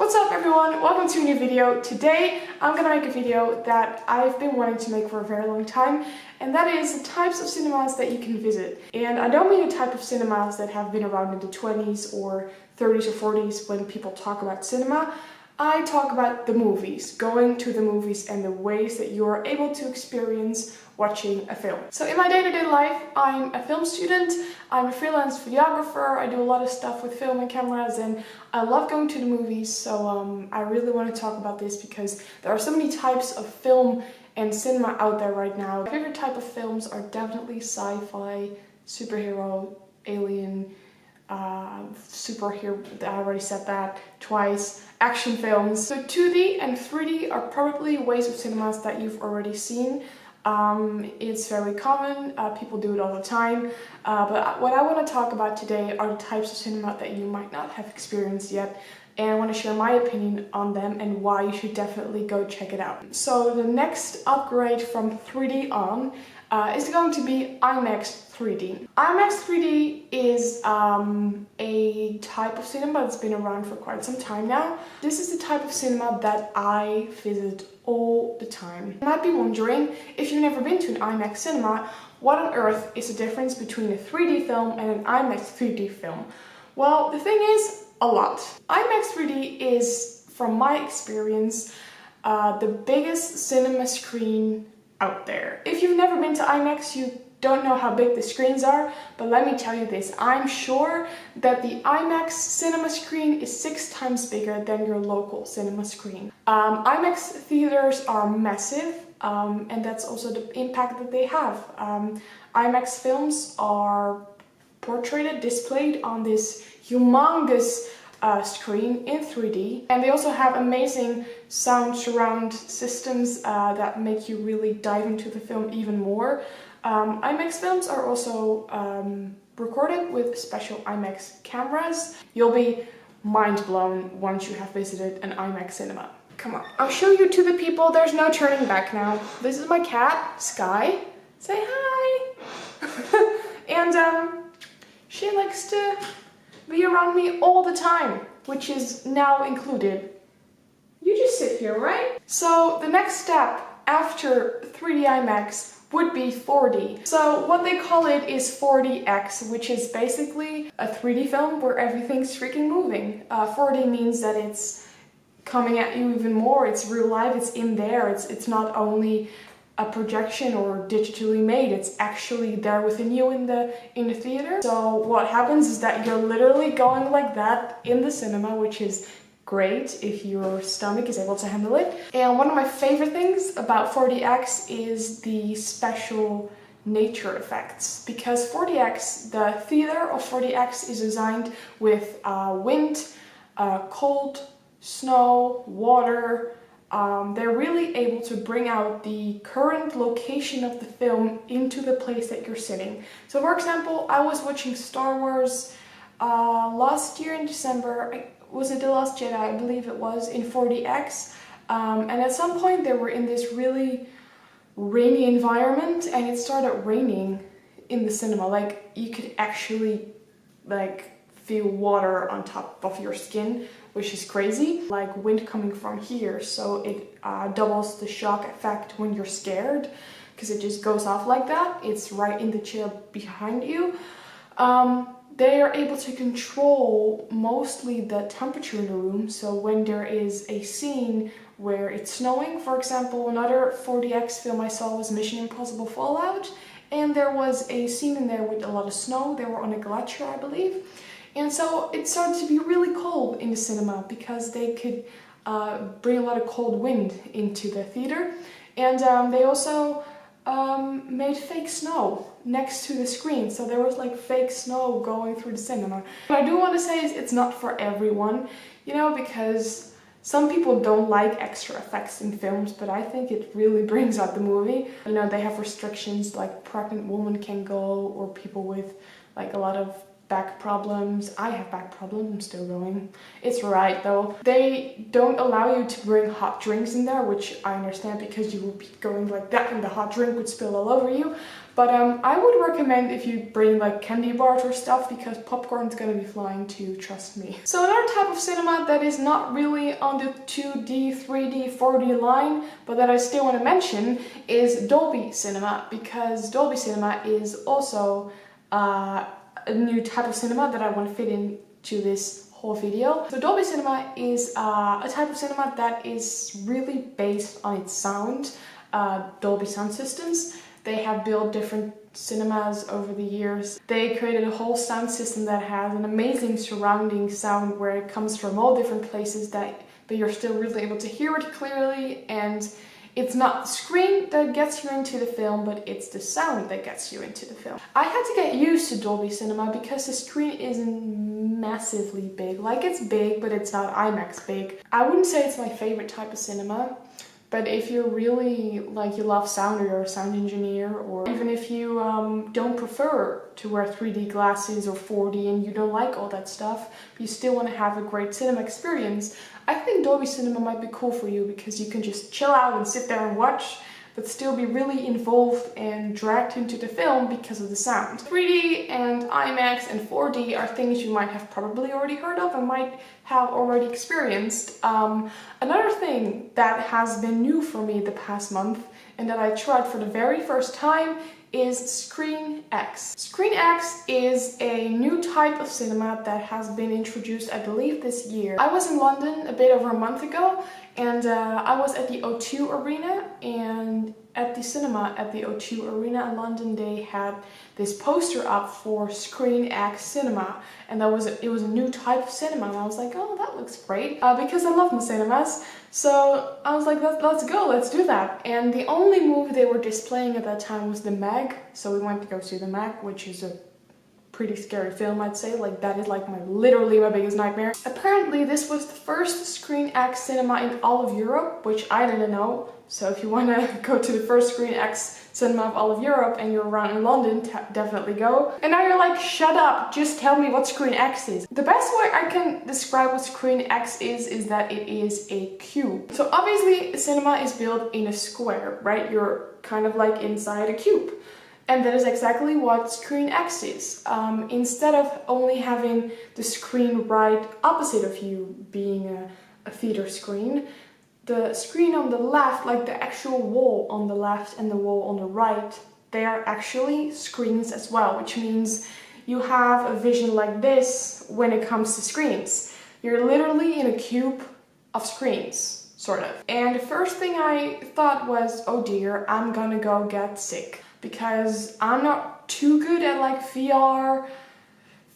What's up everyone? Welcome to a new video. Today I'm gonna make a video that I've been wanting to make for a very long time, and that is the types of cinemas that you can visit. And I don't mean the type of cinemas that have been around in the 20s or 30s or 40s when people talk about cinema. I talk about the movies, going to the movies and the ways that you are able to experience watching a film. So in my day-to-day life, I'm a film student, I'm a freelance videographer, I do a lot of stuff with film and cameras, and I love going to the movies, so I really want to talk about this because there are so many types of film and cinema out there right now. My favorite type of films are definitely sci-fi, superhero, alien, superhero, I already said that twice, action films. So 2D and 3D are probably ways of cinemas that you've already seen. It's very common, people do it all the time, but what I want to talk about today are the types of cinema that you might not have experienced yet, and I want to share my opinion on them and why you should definitely go check it out. So the next upgrade from 3D on is going to be IMAX 3D. IMAX 3D is a type of cinema that's been around for quite some time now. This is the type of cinema that I visit all the time. You might be wondering, if you've never been to an IMAX cinema, what on earth is the difference between a 3D film and an IMAX 3D film? Well, the thing is, a lot. IMAX 3D is, from my experience, the biggest cinema screen out there. If you've never been to IMAX, you don't know how big the screens are, but let me tell you this, I'm sure that the IMAX cinema screen is 6 times bigger than your local cinema screen. IMAX theaters are massive, and that's also the impact that they have. IMAX films are displayed on this humongous screen in 3D, and they also have amazing surround systems that make you really dive into the film even more. IMAX films are also recorded with special IMAX cameras. You'll be mind blown once you have visited an IMAX cinema. Come on, I'll show you to the people. There's no turning back now. This is my cat, Sky. Say hi. And she likes to be around me all the time, which is now included. You just sit here, right? So the next step after 3D IMAX would be 4D. So what they call it is 4DX, which is basically a 3D film where everything's freaking moving. 4D means that it's coming at you even more, it's real life, it's in there, it's not only a projection or digitally made, it's actually there within you in the theater. So what happens is that you're literally going like that in the cinema, which is great if your stomach is able to handle it. And one of my favorite things about 4DX is the special nature effects, because 4DX, the theater of 4DX is designed with wind, cold, snow, water. They're really able to bring out the current location of the film into the place that you're sitting. So for example, I was watching Star Wars last year in December. Was it The Last Jedi? I believe it was, in 4DX. And at some point they were in this really rainy environment, and it started raining in the cinema. Like, you could actually feel water on top of your skin, which is crazy. Like wind coming from here, so it doubles the shock effect when you're scared, because it just goes off like that. It's right in the chair behind you. They are able to control mostly the temperature in the room, so when there is a scene where it's snowing, for example, another 4DX film I saw was Mission Impossible Fallout, and there was a scene in there with a lot of snow. They were on a glacier, I believe, and so it started to be really cold in the cinema because they could bring a lot of cold wind into the theater, and they also made fake snow next to the screen, so there was like fake snow going through the cinema. What I do want to say is it's not for everyone, you know, because some people don't like extra effects in films, but I think it really brings out the movie. You know, they have restrictions, like pregnant women can go, or people with like a lot of back problems. I have back problems, I'm still going. It's right though. They don't allow you to bring hot drinks in there, which I understand because you will be going like that and the hot drink would spill all over you. But I would recommend if you bring like candy bars or stuff, because popcorn's gonna be flying too, trust me. So another type of cinema that is not really on the 2D, 3D, 4D line, but that I still want to mention is Dolby Cinema, because Dolby Cinema is also a new type of cinema that I want to fit into this whole video. So Dolby Cinema is a type of cinema that is really based on its sound, Dolby sound systems. They have built different cinemas over the years. They created a whole sound system that has an amazing surrounding sound where it comes from all different places but you're still really able to hear it clearly, and it's not the screen that gets you into the film, but it's the sound that gets you into the film. I had to get used to Dolby Cinema because the screen isn't massively big. Like, it's big, but it's not IMAX big. I wouldn't say it's my favorite type of cinema, but if you're really, like, you love sound or you're a sound engineer, or even if you don't prefer to wear 3D glasses or 4D and you don't like all that stuff, but you still want to have a great cinema experience, I think Dolby Cinema might be cool for you, because you can just chill out and sit there and watch, but still be really involved and dragged into the film because of the sound. 3D and IMAX and 4D are things you might have probably already heard of and might have already experienced. Another thing that has been new for me the past month and that I tried for the very first time is ScreenX. ScreenX is a new type of cinema that has been introduced, I believe, this year. I was in London a bit over a month ago, and I was at the O2 Arena, and at the cinema at the O2 Arena in London they had this poster up for ScreenX Cinema, and it was a new type of cinema, and I was like, oh, that looks great, because I love my cinemas. So I was like, let's go, let's do that. And the only movie they were displaying at that time was The Meg, so we went to go see The Meg, which is a pretty scary film, I'd say. Like, that is like literally my biggest nightmare. Apparently this was the first ScreenX cinema in all of Europe, which I didn't know. So if you want to go to the first ScreenX cinema of all of Europe and you're around in London, definitely go. And now you're like, shut up, just tell me what ScreenX is. The best way I can describe what ScreenX is that it is a cube. So obviously a cinema is built in a square, right? You're kind of like inside a cube. And that is exactly what ScreenX is. Instead of only having the screen right opposite of you being a theater screen, the screen on the left, like the actual wall on the left and the wall on the right, they are actually screens as well, which means you have a vision like this when it comes to screens. You're literally in a cube of screens, sort of. And the first thing I thought was, oh dear, I'm gonna go get sick, because I'm not too good at like VR,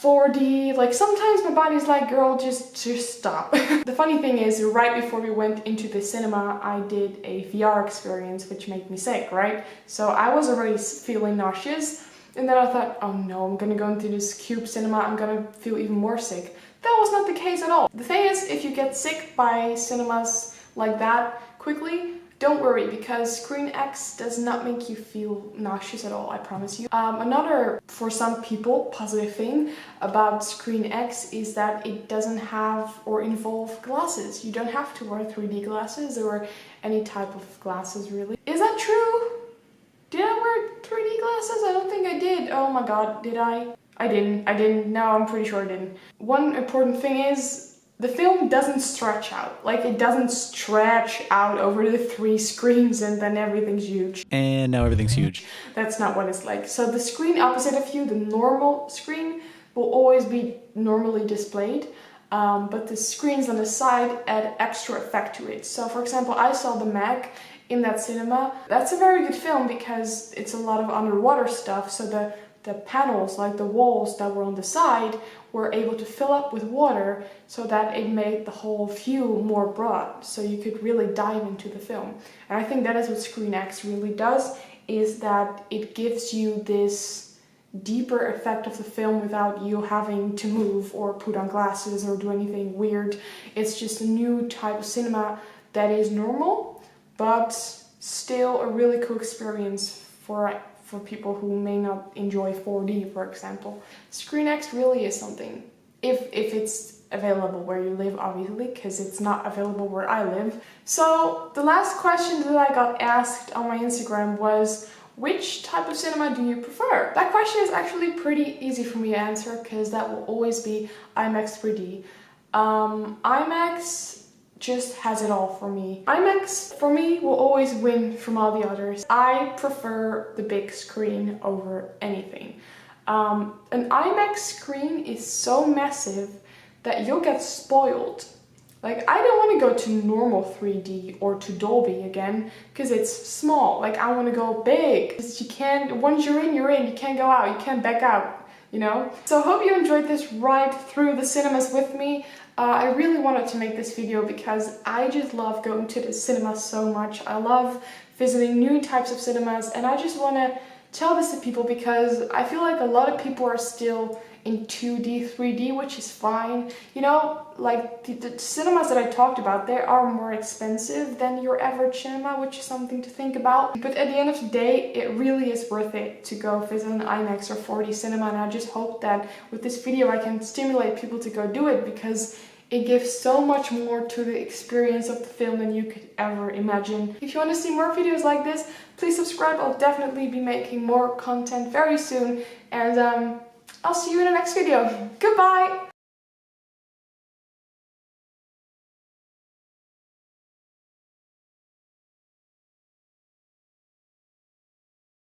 4D, like sometimes my body's like, girl, just stop. The funny thing is, right before we went into the cinema, I did a VR experience which made me sick, right? So I was already feeling nauseous, and then I thought, oh no, I'm gonna go into this cube cinema, I'm gonna feel even more sick. That was not the case at all. The thing is, if you get sick by cinemas like that quickly, don't worry, because ScreenX does not make you feel nauseous at all, I promise you. Another, for some people, positive thing about ScreenX is that it doesn't have or involve glasses. You don't have to wear 3D glasses or any type of glasses, really. Is that true? Did I wear 3D glasses? I don't think I did. Oh my god, did I? I didn't. No, I'm pretty sure I didn't. One important thing is, the film doesn't stretch out. Like, it doesn't stretch out over the 3 screens and then everything's huge. And now everything's huge. That's not what it's like. So the screen opposite of you, the normal screen, will always be normally displayed. But the screens on the side add extra effect to it. So for example, I saw The Meg in that cinema. That's a very good film because it's a lot of underwater stuff. So the panels, like the walls that were on the side, were able to fill up with water so that it made the whole view more broad, so you could really dive into the film. And I think that is what ScreenX really does, is that it gives you this deeper effect of the film without you having to move or put on glasses or do anything weird. It's just a new type of cinema that is normal, but still a really cool experience for people who may not enjoy 4D, for example. ScreenX really is something, if it's available where you live, obviously, because it's not available where I live. So the last question that I got asked on my Instagram was, which type of cinema do you prefer? That question is actually pretty easy for me to answer, because that will always be IMAX 3D. IMAX just has it all for me. IMAX, for me, will always win from all the others. I prefer the big screen over anything. An IMAX screen is so massive that you'll get spoiled. Like, I don't want to go to normal 3D or to Dolby again, because it's small. Like, I want to go big. You can't, once you're in, you can't go out, you can't back out, you know? So I hope you enjoyed this ride through the cinemas with me. I really wanted to make this video because I just love going to the cinema so much. I love visiting new types of cinemas, and I just want to tell this to people because I feel like a lot of people are still in 2D, 3D, which is fine. You know, like the cinemas that I talked about, they are more expensive than your average cinema, which is something to think about. But at the end of the day, it really is worth it to go visit an IMAX or 4D cinema, and I just hope that with this video I can stimulate people to go do it, because it gives so much more to the experience of the film than you could ever imagine. If you want to see more videos like this, please subscribe. I'll definitely be making more content very soon, and I'll see you in the next video. Goodbye!